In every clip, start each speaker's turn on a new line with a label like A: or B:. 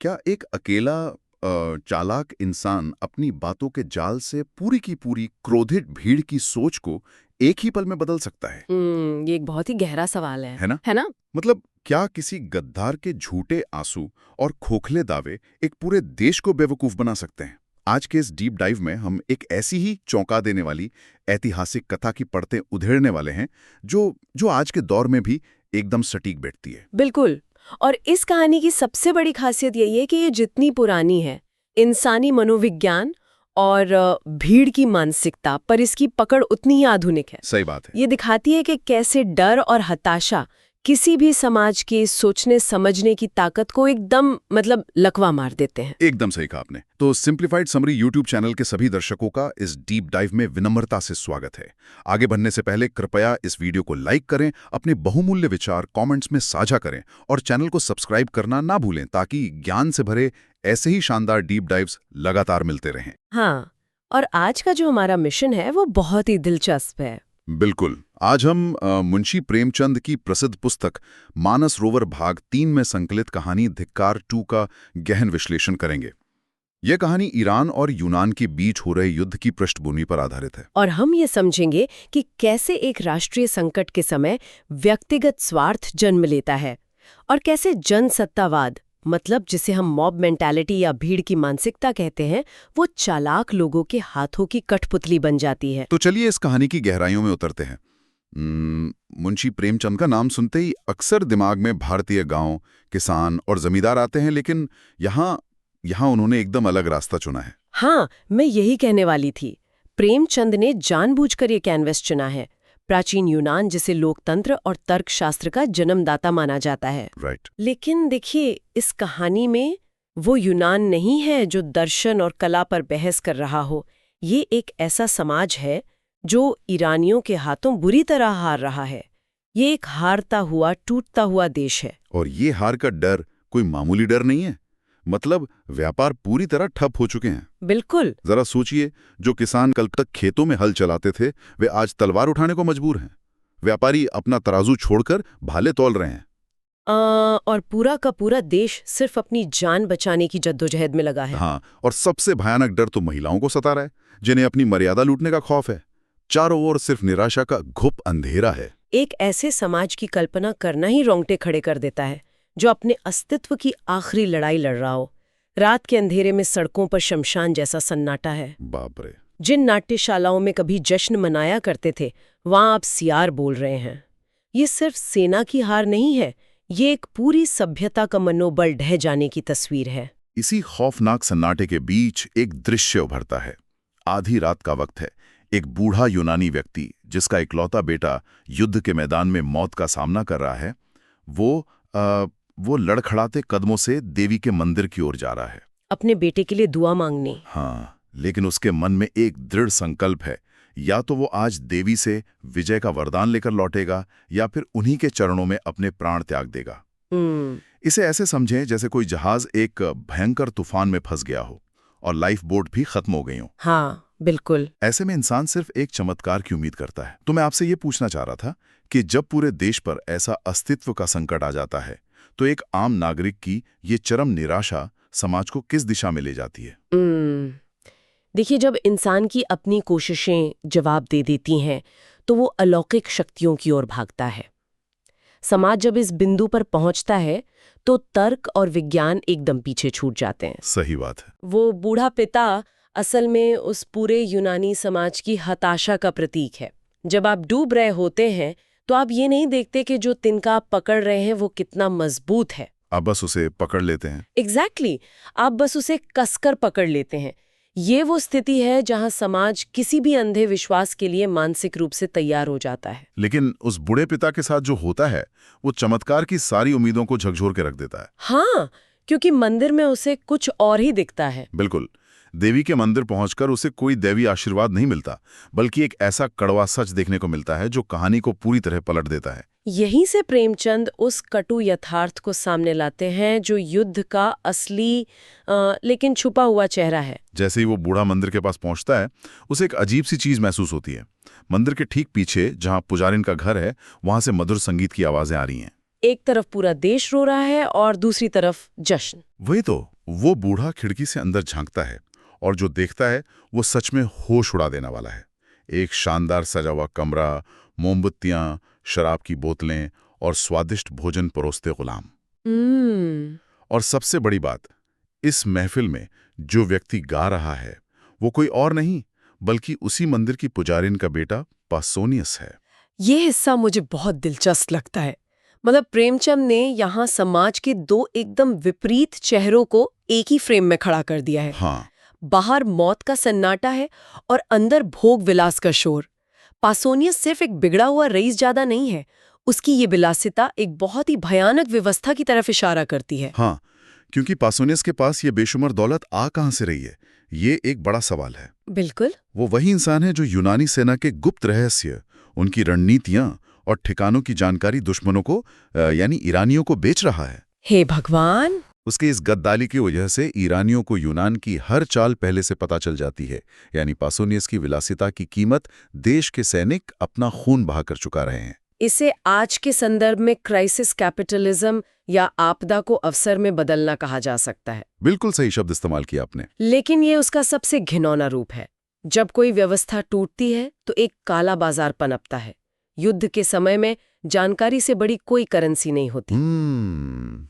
A: क्या एक अकेला चालाक इंसान अपनी बातों के जाल से पूरी की पूरी क्रोधित भीड़ की सोच को एक ही पल में बदल सकता है?
B: ये एक बहुत ही गहरा सवाल है
A: है ना?
B: है ना?
A: मतलब क्या किसी गद्दार के झूठे आंसू और खोखले दावे एक पूरे देश को बेवकूफ बना सकते हैं? आज के इस डीप डाइव में हम एक ऐसी ही चौंका देने वाली ऐतिहासिक कथा की परतें उधेड़ने वाले हैं जो जो आज के दौर में भी एकदम सटीक बैठती है।
B: बिल्कुल। और इस कहानी की सबसे बड़ी खासियत यही है कि ये जितनी पुरानी है, इंसानी मनोविज्ञान और भीड़ की मानसिकता पर इसकी पकड़ उतनी ही आधुनिक है।
A: सही बात है।
B: ये दिखाती है कि कैसे डर और हताशा किसी भी समाज की सोचने समझने की ताकत को एकदम लकवा मार देते हैं।
A: एकदम सही कहा आपने। तो सिंप्लीफाइड समरी यूट्यूब चैनल के सभी दर्शकों का इस डीप डाइव में विनम्रता से स्वागत है। आगे बढ़ने से पहले कृपया इस वीडियो को लाइक करें, अपने बहुमूल्य विचार कमेंट्स में साझा करें और चैनल को सब्सक्राइब करना ना भूलें ताकि ज्ञान से भरे ऐसे ही शानदार डीप डाइव्स लगातार मिलते रहें।
B: हाँ, और आज का जो हमारा मिशन है वो बहुत ही दिलचस्प है।
A: बिल्कुल। आज हम मुंशी प्रेमचंद की प्रसिद्ध पुस्तक मानस रोवर भाग 3 में संकलित कहानी धिक्कार 2 का गहन विश्लेषण करेंगे। यह कहानी ईरान और यूनान के बीच हो रहे युद्ध की पृष्ठभूमि पर आधारित है।
B: और हम ये समझेंगे कि कैसे एक राष्ट्रीय संकट के समय व्यक्तिगत स्वार्थ जन्म लेता है और कैसे जनसत्तावाद, जिसे हम मॉब मेंटालिटी या भीड़ की मानसिकता कहते हैं, वो चालाक लोगों के हाथों की कठपुतली बन जाती है।
A: तो चलिए इस कहानी की गहराइयों में उतरते हैं। मुंशी प्रेमचंद का नाम सुनते ही अक्सर दिमाग में भारतीय गांव, किसान और जमींदार आते हैं, लेकिन यहाँ उन्होंने एकदम अलग रास्ता चुना है।
B: हाँ, मैं यही कहने वाली थी। प्रेमचंद ने जानबूझकर ये कैनवस चुना है। प्राचीन यूनान, जिसे लोकतंत्र और तर्कशास्त्र का जन्मदाता माना जाता है।
A: राइट।
B: लेकिन देखिए, इस कहानी में वो यूनान नहीं है जो दर्शन और कला पर बहस कर रहा हो। ये एक ऐसा समाज है जो ईरानियों के हाथों बुरी तरह हार रहा है। ये एक हारता हुआ, टूटता हुआ देश है।
A: और ये हार का डर कोई मामूली डर नहीं है। मतलब व्यापार पूरी तरह ठप हो चुके हैं।
B: बिल्कुल।
A: जरा सोचिए, जो किसान कल तक खेतों में हल चलाते थे वे आज तलवार उठाने को मजबूर हैं। व्यापारी अपना तराजू छोड़कर भाले तौल रहे हैं।
B: और पूरा का पूरा देश सिर्फ अपनी जान बचाने की जद्दोजहद में लगा है।
A: हाँ, और सबसे भयानक डर तो महिलाओं को सता रहा है, जिन्हें अपनी मर्यादा लूटने का खौफ है। चारों ओर सिर्फ निराशा का घुप अंधेरा है।
B: एक ऐसे समाज की कल्पना करना ही रोंगटे खड़े कर देता है, जो अपने अस्तित्व की आखिरी लड़ाई लड़ रहा हो। रात के अंधेरे में सड़कों पर शमशान जैसा सन्नाटा है।
A: बाप रे।
B: जिन नाट्यशालाओं में कभी जश्न मनाया करते थे, वहां अब सियार बोल रहे हैं। ये सिर्फ सेना की हार नहीं है, ये एक पूरी सभ्यता का मनोबल ढह जाने की तस्वीर है।
A: इसी खौफनाक सन्नाटे के बीच एक दृश्य उभरता है। आधी रात का वक्त है। एक बूढ़ा यूनानी व्यक्ति, जिसका इकलौता बेटा युद्ध के मैदान में मौत का सामना कर रहा है, वो लड़खड़ाते कदमों से देवी के मंदिर की ओर जा रहा है,
B: अपने बेटे के लिए दुआ मांगने।
A: हाँ, लेकिन उसके मन में एक दृढ़ संकल्प है। या तो वो आज देवी से विजय का वरदान लेकर लौटेगा या फिर उन्हीं के चरणों में अपने प्राण त्याग देगा। इसे ऐसे समझें जैसे कोई जहाज एक भयंकर तूफान में फंस गया हो और लाइफ बोट भी खत्म हो गई हो।
B: हाँ, बिल्कुल।
A: ऐसे में इंसान सिर्फ एक चमत्कार की उम्मीद करता है। तो मैं आपसे ये पूछना चाह रहा था कि जब पूरे देश पर ऐसा अस्तित्व का संकट आ जाता है, तो एक आम नागरिक की ये चरम निराशा समाज को किस दिशा में ले जाती है?
B: देखिए, जब इंसान की अपनी कोशिशें जवाब दे देती हैं, तो वो अलौकिक शक्तियों की ओर भागता है। समाज जब इस बिंदु पर पहुंचता है, तो तर्क और विज्ञान एकदम पीछे छूट जाते हैं।
A: सही बात है।
B: वो बूढ़ा पिता असल में उस पूरे यूनानी समाज की हताशा का प्रतीक है। जब आप डूब रहे होते हैं, तो आप ये नहीं देखते कि जो तिनका आप पकड़ रहे हैं वो कितना मजबूत है।
A: आप बस उसे पकड़ लेते हैं।
B: एग्जैक्टली। आप बस उसे कसकर पकड़ लेते हैं। ये वो स्थिति है जहां समाज किसी भी अंधे विश्वास के लिए मानसिक रूप से तैयार हो जाता है।
A: लेकिन उस बूढ़े पिता के साथ जो होता है, वो चमत्कार की सारी उम्मीदों को झकझोर के रख देता है।
B: हाँ, क्योंकि मंदिर में उसे कुछ और ही दिखता है।
A: बिल्कुल। देवी के मंदिर पहुंचकर उसे कोई दैवी आशीर्वाद नहीं मिलता, बल्कि एक ऐसा कड़वा सच देखने को मिलता है जो कहानी को पूरी तरह पलट देता है।
B: यहीं से प्रेमचंद उस कटु यथार्थ को सामने लाते हैं जो युद्ध का असली लेकिन छुपा हुआ चेहरा है।
A: जैसे ही वो बूढ़ा मंदिर के पास पहुंचता है, उसे एक अजीब सी चीज महसूस होती है। मंदिर के ठीक पीछे, जहां पुजारिन का घर है, वहां से मधुर संगीत की आवाजें आ रही हैं।
B: एक तरफ पूरा देश रो रहा है और दूसरी तरफ जश्न।
A: वही तो, वो बूढ़ा खिड़की से अंदर झांकता है और जो देखता है वो सच में होश उड़ा देने वाला है। एक शानदार सजा हुआ कमरा, मोमबत्तियां, शराब की बोतलें और स्वादिष्ट भोजन परोसते गुलाम। और सबसे बड़ी बात, इस महफिल में जो व्यक्ति गा रहा है वो कोई और नहीं बल्कि उसी मंदिर की पुजारिन का बेटा पासोनियस है।
B: ये हिस्सा मुझे बहुत दिलचस्प लगता है। मतलब प्रेमचंद ने यहाँ समाज के दो एकदम विपरीत चेहरों को एक ही फ्रेम में खड़ा कर दिया है।
A: हाँ,
B: बाहर मौत का सन्नाटा है और अंदर भोग विलास का शोर। पासोनियस सिर्फ एक बिगड़ा हुआ रईस ज्यादा नहीं है, उसकी ये विलासिता एक बहुत ही भयानक व्यवस्था की तरफ इशारा करती है।
A: हाँ, क्योंकि पासोनियस के पास ये बेशुमार दौलत आ कहां से रही है, ये एक बड़ा सवाल है।
B: बिल्कुल।
A: वो वही इंसान है जो यूनानी सेना के गुप्त रहस्य, उनकी रणनीतियां और ठिकानों की जानकारी दुश्मनों को यानी ईरानियों को बेच रहा है।
B: हे भगवान!
A: उसके इस गद्दारी की वजह से ईरानियों को यूनान की हर चाल पहले से पता चल जाती है। यानी पासोनियस की विलासिता की कीमत देश के सैनिक अपना खून बहा कर चुका रहे हैं।
B: इसे आज के संदर्भ में क्राइसिस कैपिटलिज्म या आपदा को अवसर में बदलना कहा जा सकता है।
A: बिल्कुल सही शब्द इस्तेमाल किया आपने।
B: लेकिन ये उसका सबसे घिनौना रूप है। जब कोई व्यवस्था टूटती है तो एक काला बाजार पनपता है। युद्ध के समय में जानकारी से बड़ी कोई करेंसी नहीं होती।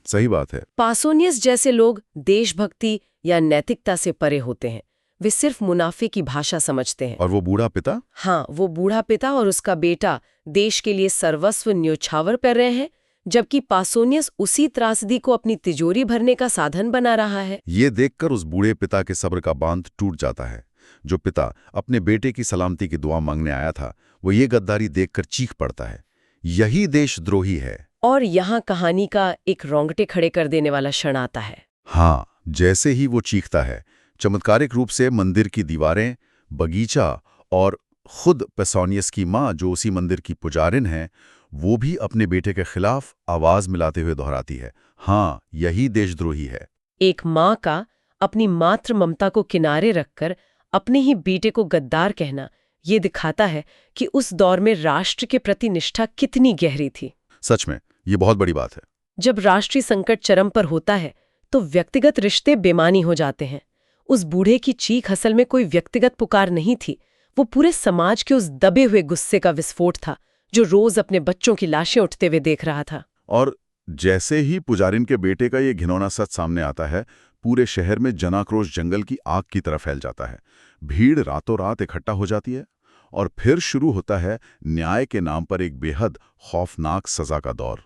A: सही बात है।
B: पासोनियस जैसे लोग देशभक्ति या नैतिकता से परे होते हैं। वे सिर्फ मुनाफे की भाषा समझते हैं।
A: और वो बूढ़ा पिता?
B: हाँ, वो बूढ़ा पिता और उसका बेटा देश के लिए सर्वस्व न्योछावर कर रहे हैं, जबकि पासोनियस उसी त्रासदी को अपनी तिजोरी भरने का साधन बना रहा है।
A: ये देखकर उस बूढ़े पिता के सब्र का बांध टूट जाता है। जो पिता अपने बेटे की सलामती की दुआ मांगने आया था, वो ये गद्दारी देखकर चीख पड़ता है। यही देशद्रोही है।
B: और यहाँ कहानी का एक रोंगटे खड़े कर देने वाला क्षण आता है।
A: हाँ, जैसे ही वो चीखता है, चमत्कारिक रूप से मंदिर की दीवारें, बगीचा और खुद पासोनियस की माँ, जो उसी मंदिर की पुजारिन है, वो भी अपने बेटे के खिलाफ आवाज मिलाते हुए दोहराती है, हाँ, यही देशद्रोही है।
B: एक माँ का अपनी मातृ ममता को किनारे रखकर अपने ही बेटे को गद्दार कहना, ये दिखाता है कि उस दौर में राष्ट्र के प्रति निष्ठा कितनी गहरी थी।
A: सच में, ये बहुत बड़ी बात है।
B: जब राष्ट्रीय संकट चरम पर होता है तो व्यक्तिगत रिश्ते बेमानी हो जाते हैं। उस बूढ़े की चीख असल में कोई व्यक्तिगत पुकार नहीं थी, वो पूरे समाज के उस दबे हुए गुस्से का विस्फोट था, जो रोज अपने बच्चों की लाशें उठते हुए देख रहा था।
A: और जैसे ही पुजारिन के बेटे का ये घिनौना सच सामने आता है, पूरे शहर में जनाक्रोश जंगल की आग की तरह फैल जाता है। भीड़ रातों रात इकट्ठा हो जाती है और फिर शुरू होता है न्याय के नाम पर एक बेहद खौफनाक सजा का दौर।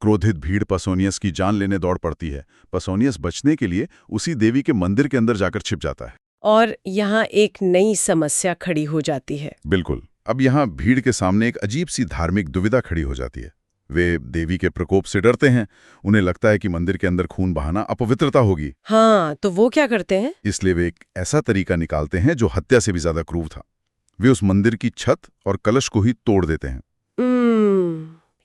A: क्रोधित भीड़ पासोनियस की जान लेने दौड़ पड़ती है। पासोनियस बचने के लिए उसी देवी के मंदिर के अंदर जाकर छिप जाता है।
B: और यहाँ एक नई समस्या खड़ी हो जाती है।
A: बिल्कुल। अब यहाँ भीड़ के सामने एक अजीब सी धार्मिक दुविधा खड़ी हो जाती है। वे देवी के प्रकोप से डरते हैं। उन्हें लगता है कि मंदिर के अंदर खून बहाना अपवित्रता होगी।
B: हाँ, तो वो क्या करते हैं?
A: इसलिए वे एक ऐसा तरीका निकालते हैं जो हत्या से भी ज्यादा क्रूर था। वे उस मंदिर की छत और कलश को ही तोड़ देते हैं।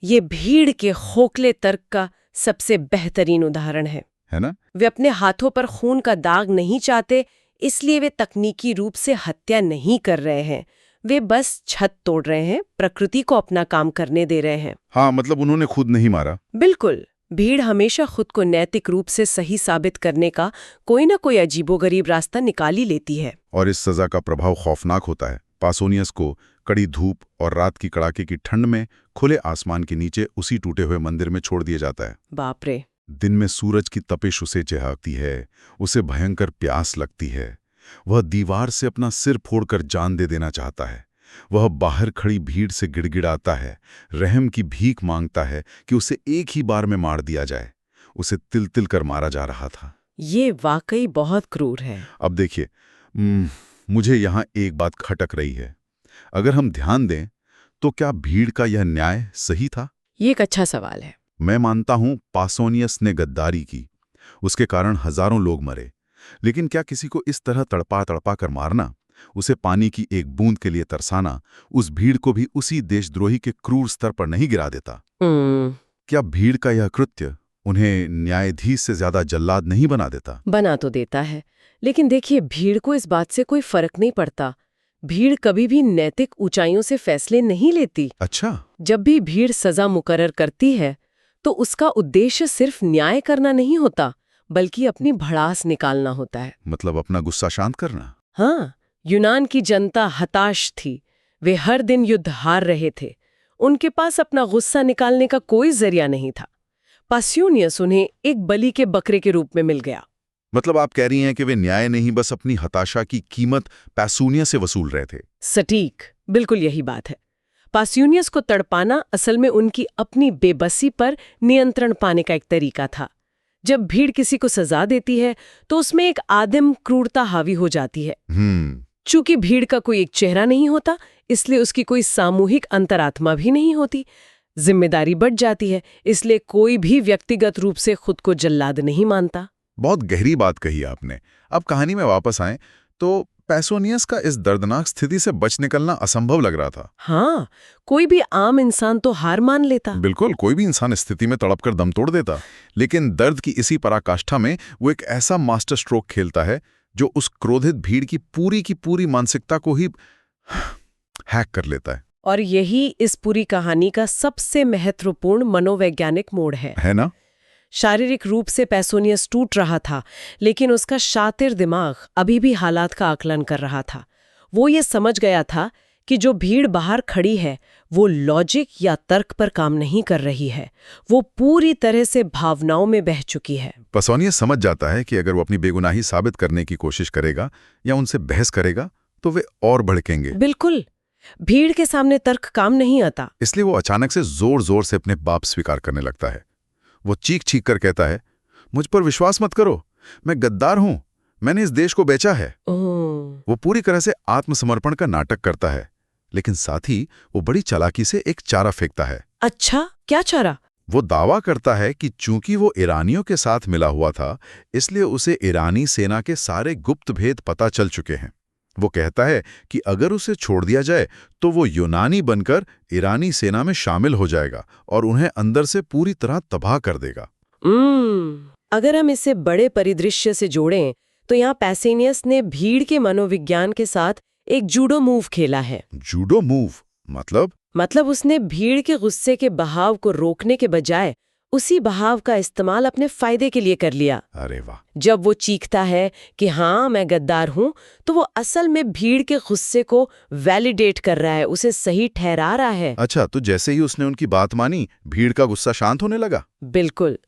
B: ये भीड़ के खोखले तर्क का सबसे बेहतरीन उदाहरण है
A: ना?
B: वे अपने हाथों पर खून का दाग नहीं चाहते, इसलिए वे तकनीकी रूप से हत्या नहीं कर रहे हैं। वे बस छत तोड़ रहे हैं, प्रकृति को अपना काम करने दे रहे हैं।
A: हाँ, मतलब उन्होंने खुद नहीं मारा।
B: बिल्कुल। भीड़ हमेशा खुद को नैतिक रूप से सही साबित करने का कोई ना कोई अजीबोगरीब रास्ता निकाल ही लेती है।
A: और इस सजा का प्रभाव खौफनाक होता है। पासोनियस को कड़ी धूप और रात की कड़ाके की ठंड में खुले आसमान के नीचे उसी टूटे हुए मंदिर में छोड़ दिया जाता है।
B: बाप रे!
A: दिन में सूरज की तपिश उसे चहाती है, उसे भयंकर प्यास लगती है। वह दीवार से अपना सिर फोड़कर जान दे देना चाहता है। वह बाहर खड़ी भीड़ से गिड़गिड़ाता है, रहम की भीख मांगता है कि उसे एक ही बार में मार दिया जाए। उसे तिल तिल कर मारा जा रहा था।
B: ये वाकई बहुत क्रूर है।
A: अब देखिए, मुझे यहाँ एक बात खटक रही है। अगर हम ध्यान दें तो क्या भीड़ का यह न्याय सही था?
B: ये एक अच्छा सवाल है।
A: मैं मानता हूं पासोनियस ने गद्दारी की, उसके कारण हजारों लोग मरे। लेकिन क्या किसी को इस तरह तड़पा तड़पा कर मारना, उसे पानी की एक बूंद के लिए तरसाना, उस भीड़ को भी उसी देशद्रोही के क्रूर स्तर पर नहीं गिरा देता? क्या भीड़ का यह कृत्य उन्हें न्यायाधीश से ज्यादा जल्लाद नहीं बना देता?
B: बना तो देता है, लेकिन देखिए, भीड़ को इस बात से कोई फर्क नहीं पड़ता। भीड़ कभी भी नैतिक ऊंचाइयों से फैसले नहीं लेती।
A: अच्छा।
B: जब भी भीड़ सजा मुकर्रर करती है तो उसका उद्देश्य सिर्फ न्याय करना नहीं होता, बल्कि अपनी भड़ास निकालना होता है।
A: मतलब अपना गुस्सा शांत करना।
B: हाँ, यूनान की जनता हताश थी। वे हर दिन युद्ध हार रहे थे। उनके पास अपना गुस्सा निकालने का कोई जरिया नहीं था। पास्यूनियस उन्हें एक बलि के बकरे के रूप में मिल गया।
A: मतलब आप कह रही हैं कि वे न्याय नहीं, बस अपनी हताशा की कीमत पैसूनिया से वसूल रहे थे।
B: सटीक, बिल्कुल यही बात है। पास्यूनियस को तड़पाना असल में उनकी अपनी बेबसी पर नियंत्रण पाने का एक तरीका था। जब भीड़ किसी को सजा देती है तो उसमें एक आदिम क्रूरता हावी हो जाती है। चूंकि भीड़ का कोई एक चेहरा नहीं होता, इसलिए उसकी कोई सामूहिक अंतरात्मा भी नहीं होती। जिम्मेदारी बढ़ जाती है, इसलिए कोई भी व्यक्तिगत रूप से खुद को जल्लाद नहीं मानता।
A: बहुत गहरी बात कही आपने। अब कहानी में वापस आएं तो पैसोनियस का इस दर्दनाक स्थिति से बच निकलना असंभव लग रहा था।
B: हाँ, कोई भी आम इंसान तो हार मान लेता।
A: बिल्कुल, कोई भी इंसान इस स्थिति में तड़प कर दम तोड़ देता। लेकिन दर्द की इसी पराकाष्ठा में वो एक ऐसा मास्टर स्ट्रोक खेलता है जो उस क्रोधित भीड़ की पूरी मानसिकता को ही हैक कर लेता है।
B: और यही इस पूरी कहानी का सबसे महत्वपूर्ण मनोवैज्ञानिक मोड़ है
A: ना?
B: शारीरिक रूप से पैसोनियस टूट रहा था, लेकिन उसका शातिर दिमाग अभी भी हालात का आकलन कर रहा था। वो ये समझ गया था कि जो भीड़ बाहर खड़ी है वो लॉजिक या तर्क पर काम नहीं कर रही है, वो पूरी तरह से भावनाओं में बह चुकी है।
A: पैसोनियस समझ जाता है कि अगर वो अपनी बेगुनाही साबित करने की कोशिश करेगा या उनसे बहस करेगा तो वे और भड़केंगे।
B: बिल्कुल, भीड़ के सामने तर्क काम नहीं आता।
A: इसलिए वो अचानक से जोर जोर से अपने बाप स्वीकार करने लगता है। वो चीख चीख कर कहता है, मुझ पर विश्वास मत करो, मैं गद्दार हूं, मैंने इस देश को बेचा है। वो पूरी तरह से आत्मसमर्पण का नाटक करता है, लेकिन साथ ही वो बड़ी चालाकी से एक चारा फेंकता है।
B: अच्छा, क्या चारा?
A: वो दावा करता है कि चूंकि वो ईरानियों के साथ मिला हुआ था, इसलिए उसे ईरानी सेना के सारे गुप्त भेद पता चल चुके हैं। वो कहता है कि अगर उसे छोड़ दिया जाए तो वो यूनानी बनकर ईरानी सेना में शामिल हो जाएगा और उन्हें अंदर से पूरी तरह तबाह कर देगा।
B: अगर हम इसे बड़े परिदृश्य से जोड़ें तो यहाँ पैसेनियस ने भीड़ के मनोविज्ञान के साथ एक जूडो मूव खेला है।
A: जूडो मूव मतलब
B: उसने भीड़ के गुस्से के बहाव को रोकने के बजाय उसी बहाव का इस्तेमाल अपने फायदे के लिए कर लिया।
A: अरे वाह!
B: जब वो चीखता है कि हाँ मैं गद्दार हूं, तो वो असल में भीड़ के गुस्से को वैलिडेट कर रहा है, उसे सही ठहरा रहा है।
A: अच्छा, तो जैसे ही उसने उनकी बात मानी, भीड़ का गुस्सा शांत होने लगा।
B: बिल्कुल।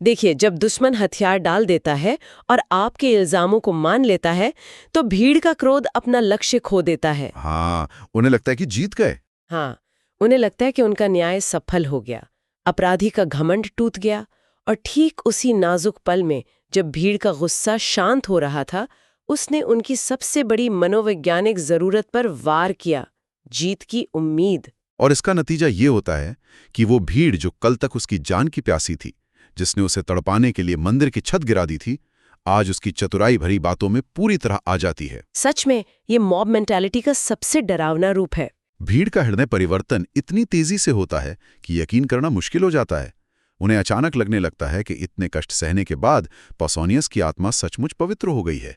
B: देखिए, जब दुश्मन हथियार डाल देता है और आपके इल्जामों को मान लेता है तो भीड़ का क्रोध अपना लक्ष्य खो देता है।
A: हाँ, उन्हें लगता है कि जीत गए।
B: हाँ, उन्हें लगता है कि उनका न्याय सफल हो गया, अपराधी का घमंड टूट गया। और ठीक उसी नाजुक पल में जब भीड़ का गुस्सा शांत हो रहा था, उसने उनकी सबसे बड़ी मनोवैज्ञानिक जरूरत पर वार किया, जीत की उम्मीद।
A: और इसका नतीजा ये होता है कि वो भीड़ जो कल तक उसकी जान की प्यासी थी, जिसने उसे तड़पाने के लिए मंदिर की छत गिरा दी थी, आज उसकी चतुराई भरी बातों में पूरी तरह आ जाती है।
B: सच में ये मॉब मेंटालिटी का सबसे डरावना रूप है।
A: भीड़ का हृदय परिवर्तन इतनी तेजी से होता है कि यकीन करना मुश्किल हो जाता है। उन्हें अचानक लगने लगता है कि इतने कष्ट सहने के बाद पैसोनियस की आत्मा सचमुच पवित्र हो गई है।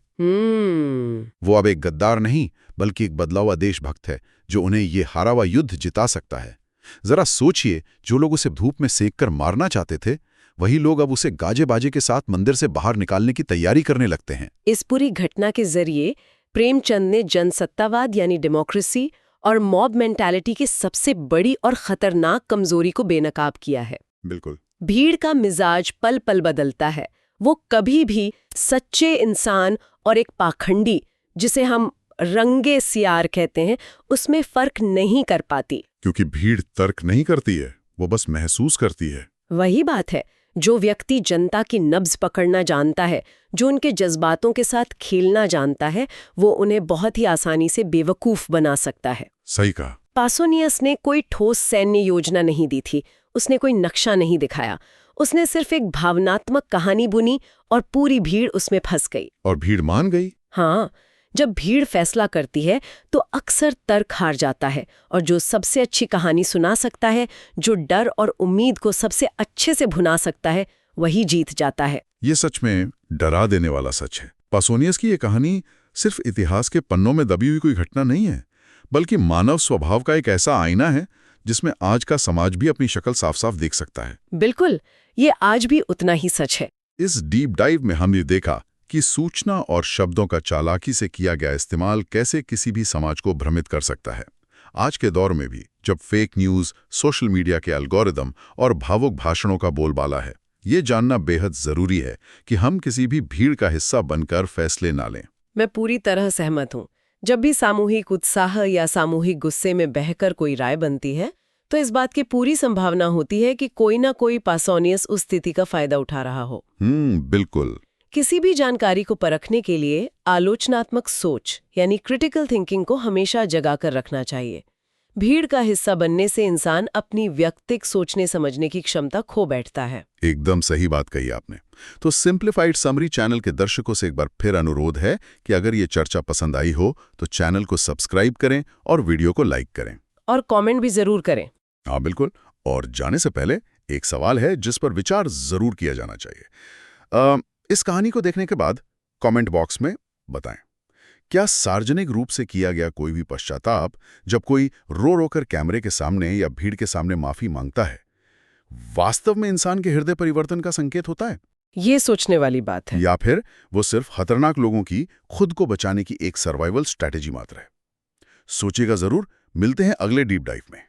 A: वो अब एक गद्दार नहीं, बल्कि एक बदला हुआ देशभक्त है जो उन्हें ये हारा हुआ युद्ध जिता सकता है। जरा सोचिए, जो लोग उसे धूप में सेक कर मारना चाहते थे, वही लोग अब उसे गाजे बाजे के साथ मंदिर से बाहर निकालने की तैयारी करने लगते हैं।
B: इस पूरी घटना के जरिए प्रेमचंद ने जनसत्तावाद यानी डेमोक्रेसी और मॉब मेंटालिटी की सबसे बड़ी और खतरनाक कमजोरी को बेनकाब किया है।
A: बिल्कुल।
B: भीड़ का मिजाज पल पल बदलता है। वो कभी भी सच्चे इंसान और एक पाखंडी, जिसे हम रंगे सियार कहते हैं, उसमें फर्क नहीं कर पाती।
A: क्योंकि भीड़ तर्क नहीं करती है, वो बस महसूस करती है।
B: वही बात है। जो व्यक्ति जनता की नब्ज पकड़ना जानता है, जो उनके जज्बातों के साथ खेलना जानता है, वो उन्हें बहुत ही आसानी से बेवकूफ बना सकता है।
A: सही कहा।
B: पासोनियस ने कोई ठोस सैन्य योजना नहीं दी थी, उसने कोई नक्शा नहीं दिखाया, उसने सिर्फ एक भावनात्मक कहानी बुनी और पूरी भीड़ उसमें फंस गई।
A: और भीड़ मान गई।
B: हाँ, जब भीड़ फैसला करती है तो अक्सर तर्क हार जाता है, और जो सबसे अच्छी कहानी सुना सकता है, जो डर और उम्मीद को सबसे अच्छे से भुना सकता है, वही जीत जाता है।
A: ये सच में डरा देने वाला सच है। पैसोनियस की ये कहानी सिर्फ इतिहास के पन्नों में दबी हुई कोई घटना नहीं है, बल्कि मानव स्वभाव का एक ऐसा आईना है जिसमें आज का समाज भी अपनी शक्ल साफ साफ देख सकता है।
B: बिल्कुल, ये आज भी उतना ही सच है।
A: इस डीप डाइव में हमने देखा कि सूचना और शब्दों का चालाकी से किया गया इस्तेमाल कैसे किसी भी समाज को भ्रमित कर सकता है। आज के दौर में भी जब फेक न्यूज़, सोशल मीडिया के एल्गोरिदम और भावुक भाषणों का बोलबाला है, ये जानना बेहद जरूरी है कि हम किसी भी भीड़ का हिस्सा बनकर फैसले ना लें।
B: मैं पूरी तरह सहमत हूँ। जब भी सामूहिक उत्साह या सामूहिक गुस्से में बहकर कोई राय बनती है, तो इस बात की पूरी संभावना होती है कि कोई ना कोई पासोनियस उस स्थिति का फायदा उठा रहा हो।
A: बिल्कुल।
B: किसी भी जानकारी को परखने के लिए आलोचनात्मक सोच यानी क्रिटिकल थिंकिंग को हमेशा जगा कर रखना चाहिए। भीड़ का हिस्सा बनने से इंसान अपनी व्यक्तिगत सोचने समझने की क्षमता खो बैठता है।
A: एकदम सही बात कही आपने। तो सिंप्लीफाइड समरी चैनल के दर्शकों से एक बार फिर अनुरोध है कि अगर ये चर्चा पसंद आई हो तो चैनल को सब्सक्राइब करें और वीडियो को लाइक करें
B: और कमेंट भी जरूर करें।
A: हाँ बिल्कुल। और जाने से पहले एक सवाल है जिस पर विचार जरूर किया जाना चाहिए। इस कहानी को देखने के बाद कमेंट बॉक्स में बताएं, क्या सार्वजनिक रूप से किया गया कोई भी पश्चाताप, जब कोई रो रो कर कैमरे के सामने या भीड़ के सामने माफी मांगता है, वास्तव में इंसान के हृदय परिवर्तन का संकेत होता है,
B: ये सोचने वाली बात है।
A: या फिर वो सिर्फ खतरनाक लोगों की खुद को बचाने की एक सर्वाइवल स्ट्रैटेजी मात्र है? सोचिएगा जरूर। मिलते हैं अगले डीप डाइव में।